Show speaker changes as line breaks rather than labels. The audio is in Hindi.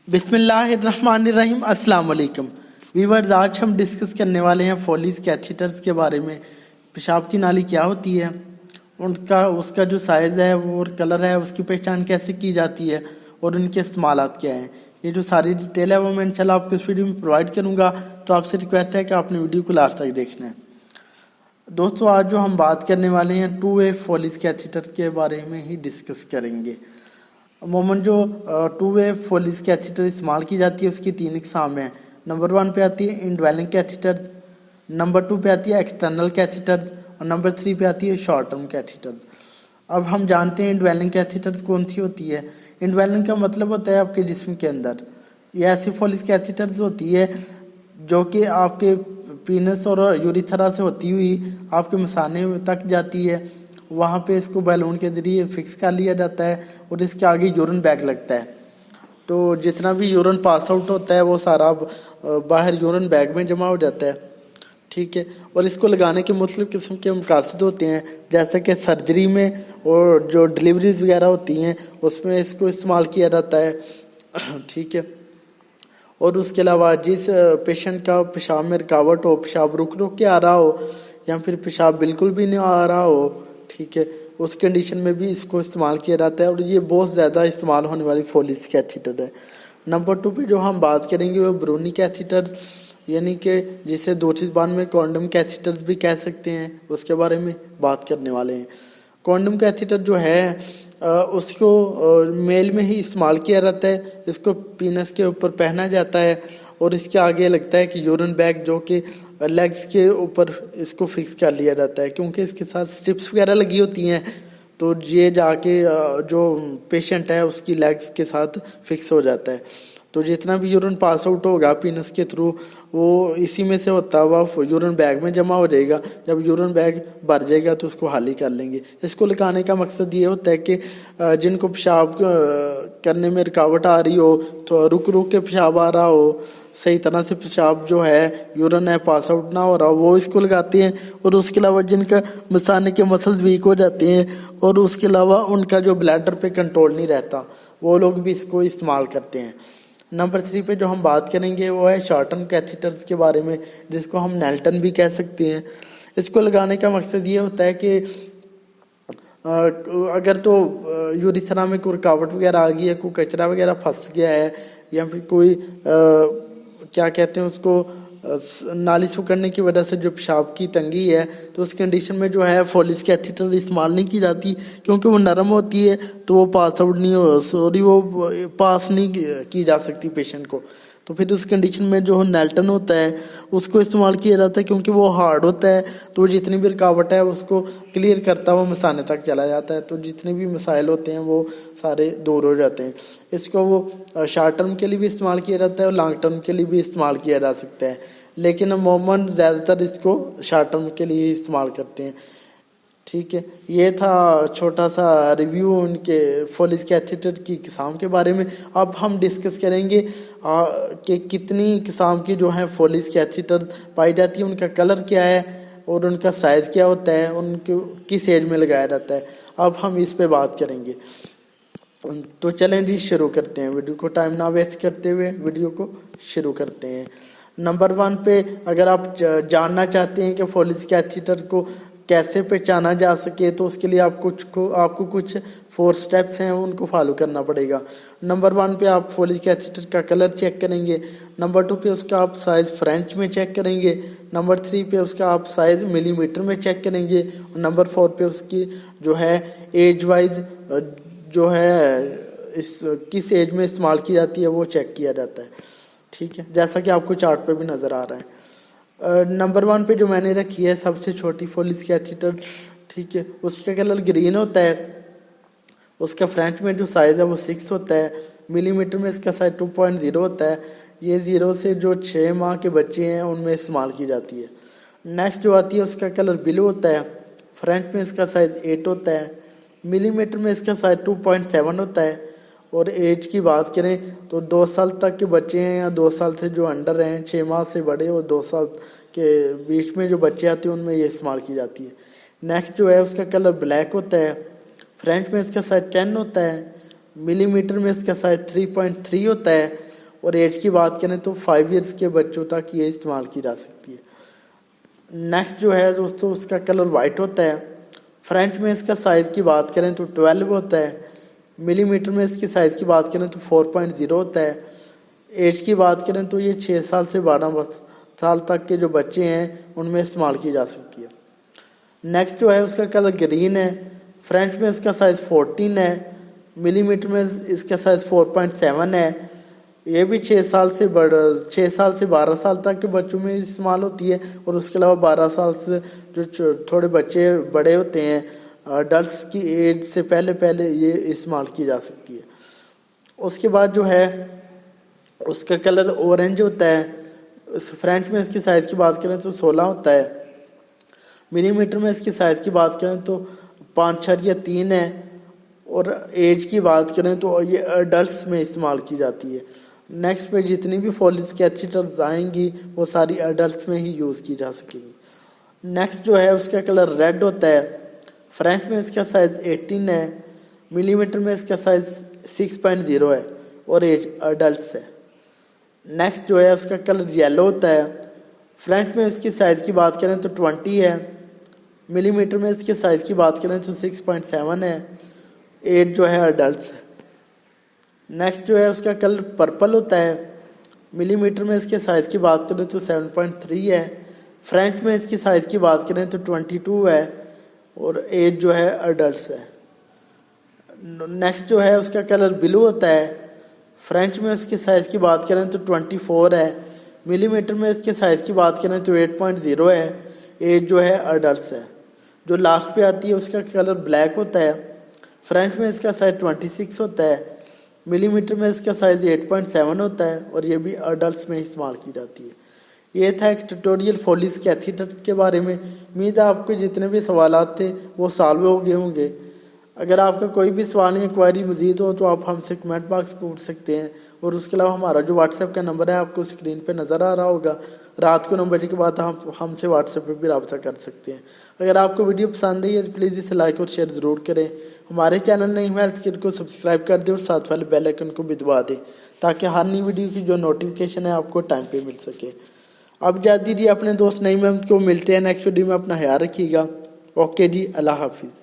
बिस्मिल्लाहिर्रहमानिर्रहीम अस्सलाम वालेकुम वीवर्स। आज हम डिस्कस करने वाले हैं फोलिस कैथीटर्स के बारे में। पेशाब की नाली क्या होती है, उसका जो साइज़ है वो और कलर है, उसकी पहचान कैसे की जाती है और उनके इस्तेमालात क्या हैं। ये जो सारी डिटेल है वो मैं इंशाल्लाह आपको इस वीडियो में प्रोवाइड करूँगा। तो आपसे रिक्वेस्ट है कि आपने वीडियो को लास्ट तक देखना है। दोस्तों, आज जो हम बात करने वाले हैं 2 वे फोलिस कैथीटर्स के बारे में ही डिस्कस करेंगे। अमूमन जो 2 वे फोलिस कैथीटर इस्तेमाल की जाती है उसकी 3 इकसाम हैं। नंबर 1 पे आती है इनड्वेलिंग कैथीटर, नंबर 2 पे आती है एक्सटर्नल कैथीटर और नंबर 3 पे आती है शॉर्ट टर्म कैथीटर। अब हम जानते हैं इनड्वेलिंग कैथीटर कौन सी होती है। इनड्वेलिंग का मतलब होता है आपके जिस्म के अंदर। ये ऐसी फोलिस कैथीटर होती है जो कि आपके पीनस और यूरिथ्रा से होती हुई आपके मसाने तक जाती है। वहाँ पे इसको बैलून के जरिए फिक्स कर लिया जाता है और इसके आगे यूरिन बैग लगता है। तो जितना भी यूरिन पास आउट होता है वो सारा बाहर यूरिन बैग में जमा हो जाता है। ठीक है। और इसको लगाने के मुख्तलिफ किस्म के मकासद होते हैं, जैसे कि सर्जरी में और जो डिलीवरीज वगैरह होती हैं उसमें इसको इस्तेमाल किया जाता है। ठीक है। और उसके अलावा जिस पेशेंट का पेशाब में रुकावट हो, पेशाब रुक रुक के आ रहा हो या फिर पेशाब बिल्कुल भी नहीं आ रहा हो, ठीक है, उस कंडीशन में भी इसको इस्तेमाल किया जाता है और ये बहुत ज़्यादा इस्तेमाल होने वाली फोलिस कैथीटर है। नंबर 2 पे जो हम बात करेंगे वो ब्रूनी कैथीटर, यानी कि जिसे दूसरी ज़बान में कॉन्डम कैथीटर भी कह सकते हैं, उसके बारे में बात करने वाले हैं। कॉन्डम कैथीटर जो है उसको मेल में ही इस्तेमाल किया जाता है। इसको पीनस के ऊपर पहना जाता है और इसके आगे लगता है कि यूरिन बैग, जो कि लेग्स के ऊपर इसको फिक्स कर लिया जाता है, क्योंकि इसके साथ स्ट्रिप्स वगैरह लगी होती हैं। तो ये जाके जो पेशेंट है उसकी लेग्स के साथ फिक्स हो जाता है। तो जितना भी यूरिन पास आउट होगा पीनस के थ्रू वो इसी में से होता हुआ यूरिन बैग में जमा हो जाएगा। जब यूरिन बैग भर जाएगा तो उसको खाली कर लेंगे। इसको लगाने का मकसद ये होता है कि जिनको पेशाब करने में रुकावट आ रही हो, तो रुक रुक के पेशाब आ रहा हो, सही तरह से पेशाब जो है यूरिन है पास आउट ना हो रहा, वो इसको लगाते हैं। और उसके अलावा जिनका मसाने के मसल्स वीक हो जाते हैं और उसके अलावा उनका जो ब्लैडर पे कंट्रोल नहीं रहता, वो लोग भी इसको इस्तेमाल करते हैं। नंबर 3 पे जो हम बात करेंगे वो है शॉर्ट टर्म कैथीटर्स के बारे में, जिसको हम नेल्टन भी कह सकते हैं। इसको लगाने का मकसद ये होता है कि अगर तो यूरिथ्रा में कोई रुकावट वगैरह आ गई है, कोई कचरा वगैरह फंस गया है या फिर कोई क्या कहते हैं उसको नाली सुकड़ने की वजह से जो पेशाब की तंगी है, तो उस कंडीशन में जो है फोलिस कैथीटर इस्तेमाल नहीं की जाती, क्योंकि वो नरम होती है तो वो पास आउट नहीं हो वो पास नहीं की जा सकती पेशेंट को। तो फिर उस कंडीशन में जो नेल्टन होता है उसको इस्तेमाल किया जाता है, क्योंकि वो हार्ड होता है तो जितनी भी रुकावट है उसको क्लियर करता हुआ मसाने तक चला जाता है। तो जितने भी मसाइल होते हैं वो सारे दूर हो जाते हैं। इसको वो शॉर्ट टर्म के लिए भी इस्तेमाल किया जाता है और लॉन्ग टर्म के लिए भी इस्तेमाल किया जा सकता है, लेकिन अमूमन ज़्यादातर इसको शॉर्ट टर्म के लिए इस्तेमाल करते हैं। ठीक है। ये था छोटा सा रिव्यू उनके फोलिस कैथीटर की किस्म के बारे में। अब हम डिस्कस करेंगे कि कितनी किस्म की जो है फोलिस कैथीटर पाई जाती है, उनका कलर क्या है और उनका साइज़ क्या होता है, उनको किस एज में लगाया जाता है। अब हम इस पे बात करेंगे। तो चलें जी, शुरू करते हैं। वीडियो को टाइम ना वेस्ट करते हुए वीडियो को शुरू करते हैं। नंबर 1 पे अगर आप जानना चाहते हैं कि फोलिस कैथीटर को कैसे पहचाना जा सके, तो उसके लिए आपको कुछ 4 स्टेप्स हैं उनको फॉलो करना पड़ेगा। नंबर 1 पे आप फोलिक कैथीटर का कलर चेक करेंगे। नंबर 2 पे उसका आप साइज़ फ्रेंच में चेक करेंगे। नंबर 3 पे उसका आप साइज़ मिलीमीटर में चेक करेंगे। और नंबर 4 पे उसकी जो है एज वाइज जो है इस किस एज में इस्तेमाल की जाती है वो चेक किया जाता है। ठीक है, जैसा कि आपको चार्ट पे भी नज़र आ रहा है। नंबर 1 पे जो मैंने रखी है सबसे छोटी फोलिस कैथीटर, ठीक है, उसका कलर ग्रीन होता है। उसका फ्रेंच में जो साइज़ है वो 6 होता है। मिलीमीटर में इसका साइज 2.0 होता है। ये 0 से जो 6 माह के बच्चे हैं उनमें इस्तेमाल की जाती है। नेक्स्ट जो आती है उसका कलर ब्लू होता है। फ्रेंच में इसका साइज 8 होता है। मिलीमीटर में इसका साइज 2.7 होता है। और एज की बात करें तो 2 साल तक के बच्चे हैं या 2 साल से जो अंडर हैं, 6 माह से बड़े और 2 साल के बीच में जो बच्चे आते हैं उनमें ये इस्तेमाल की जाती है। नेक्स्ट जो है उसका कलर ब्लैक होता है। फ्रेंच में इसका साइज 10 होता है। मिलीमीटर में इसका साइज 3.3 होता है। और एज की बात करें तो 5 ईयर्स के बच्चों तक ये इस्तेमाल की जा सकती है। नेक्स्ट जो है दोस्तों उसका कलर वाइट होता है। फ्रेंच में इसका साइज़ की बात करें तो 12 होता है। मिलीमीटर में इसकी साइज़ की बात करें तो 4.0 होता है। एज की बात करें तो ये 6 साल से 12 साल तक के जो बच्चे हैं उनमें इस्तेमाल की जा सकती है। नेक्स्ट जो है उसका कलर ग्रीन है। फ्रेंच में इसका साइज़ 14 है। मिलीमीटर में इसका साइज़ 4.7 है। ये भी 6 साल से 12 साल तक के बच्चों में इस्तेमाल होती है और उसके अलावा 12 साल से जो थोड़े बच्चे बड़े होते हैं अडल्ट की एज से पहले ये इस्तेमाल की जा सकती है। उसके बाद जो है उसका कलर ऑरेंज होता है। फ्रेंच में इसकी साइज़ की बात करें तो 16 होता है। मिलीमीटर में इसकी साइज़ की बात करें तो 5.3 है और एज की बात करें तो ये अडल्ट में इस्तेमाल की जाती है। नेक्स्ट पे जितनी भी फॉलिस कैथीटर्स आएंगी वो सारी अडल्ट में ही यूज़ की जा सकेंगी। नेक्स्ट जो है उसका कलर रेड होता है। फ्रेंच में इसका साइज़ 18 है। मिलीमीटर में इसका साइज़ 6.0 है और एज अडल्ट है। नेक्स्ट जो है उसका कलर येलो होता है। फ्रेंच में इसकी साइज़ की बात करें तो 20 है। मिलीमीटर में इसके साइज़ की बात करें तो 6.7 है। एज जो है अडल्ट है। नेक्स्ट जो है उसका कलर पर्पल होता है। मिलीमीटर में इसके साइज़ की बात करें तो 7.3 है। फ्रेंच में इसकी साइज़ की बात करें तो 22 है और एज जो है अडल्ट है। नेक्स्ट जो है उसका कलर ब्लू होता है। फ्रेंच में इसकी साइज़ की बात करें तो 24 है। मिलीमीटर में इसके साइज़ की बात करें तो 8.0 है। एज जो है अडल्ट है। जो लास्ट पे आती है उसका कलर ब्लैक होता है। फ्रेंच में इसका साइज़ 26 होता है। मिलीमीटर में इसका साइज़ 8.7 होता है और ये भी अडल्ट में इस्तेमाल की जाती है। ये था एक ट्यूटोरियल फॉलिस कैथीटर के बारे में। उम्मीद है आपके जितने भी सवालात थे वो सॉल्व हो गए होंगे। अगर आपका कोई भी सवाल या क्वेरी मज़ीद हो तो आप हमसे कमेंट बॉक्स में पूछ सकते हैं और उसके अलावा हमारा जो व्हाट्सएप का नंबर है आपको स्क्रीन पे नज़र आ रहा होगा। रात को 9 बजे के बाद हम हमसे व्हाट्सएप पे भी रब्ता कर सकते हैं। अगर आपको वीडियो पसंद आई है तो प्लीज़ इसे लाइक और शेयर ज़रूर करें। हमारे चैनल नहीं हेल्थ किट को सब्सक्राइब कर दें और साथ वाले बेल आइकन को भी दबा दें ताकि हर नई वीडियो की जो नोटिफिकेशन है आपको टाइम पे मिल सके। अब जा दीजिए अपने दोस्त नईम अहमद को। मिलते हैं नेक्स्ट वीडियो में। अपना ख्याल रखिएगा। ओके जी, अल्लाह हाफिज़।